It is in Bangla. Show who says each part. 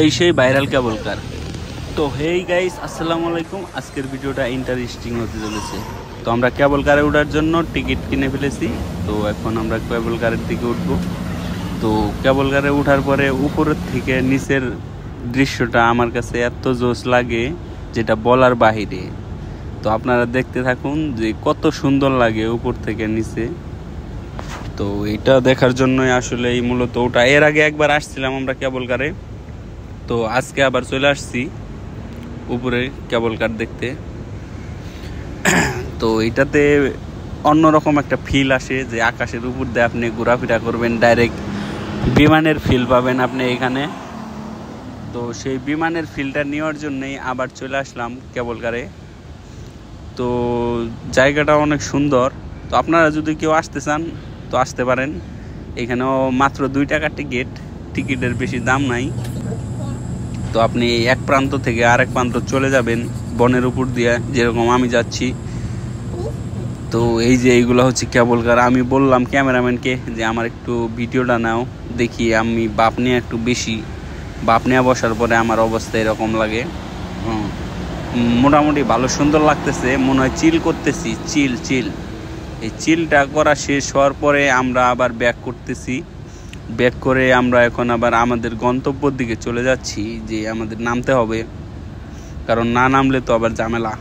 Speaker 1: এই সেই ভাইরাল কেবল কার। তো হেই গাইস, আসসালামু আলাইকুম। আজকের ভিডিওটা ইন্টারেস্টিং হতে চলেছে। তো আমরা কেবল কারে ওঠার জন্য টিকিট কিনে ফেলেছি। তো এখন আমরা কেবল কারের দিকে উঠবো। তো কেবল কারে ওঠার পরে উপরের থেকে নিচের দৃশ্যটা আমার কাছে এত জোশ লাগে যেটা বলার বাহিরে। তো আপনারা দেখতে থাকুন যে কত সুন্দর লাগে উপর থেকে নিচে। তো এটা দেখার জন্যই আসলে এই মূলত ওটা। এর আগে একবার আসছিলাম আমরা কেবল কারে, তো আজকে আবার চলে আসছি উপরে কেবল কার দেখতে। তো এটাতে অন্যরকম একটা ফিল আসে যে আকাশের উপর দিয়ে আপনি ঘোরাফেরা করবেন, ডাইরেক্ট বিমানের ফিল পাবেন আপনি এখানে। তো সেই বিমানের ফিলটা নেওয়ার জন্যই আবার চলে আসলাম কেবল কারে। তো জায়গাটা অনেক সুন্দর। তো আপনারা যদি কেউ আসতে চান তো আসতে পারেন। এখানেও মাত্র 2 টাকা টিকিট, টিকিটের বেশি দাম নাই। তো আপনি এক প্রান্ত থেকে আরেক প্রান্ত চলে যাবেন বনের উপর দিয়ে, যেরকম আমি যাচ্ছি। তো এই যে এইগুলো হচ্ছে কেবল কার। আমি বললাম ক্যামেরাম্যানকে যে আমার একটু ভিডিওটা নাও, দেখি আমি বাপ নিয়ে একটু বেশি বাপ নিয়ে বসার পরে আমার অবস্থা এরকম লাগে। মোটামুটি ভালো সুন্দর লাগতেছে, মনে হয় চিল করতেছি। চিল এই চিলটা করা শেষ হওয়ার পরে আমরা আবার ব্যাক করতেছি। ব্যাক করে আমরা এখন আবার আমাদের গন্তব্যের দিকে চলে যাচ্ছি, যে আমাদের নামতে হবে, কারণ না নামলে তো আবার ঝামেলা।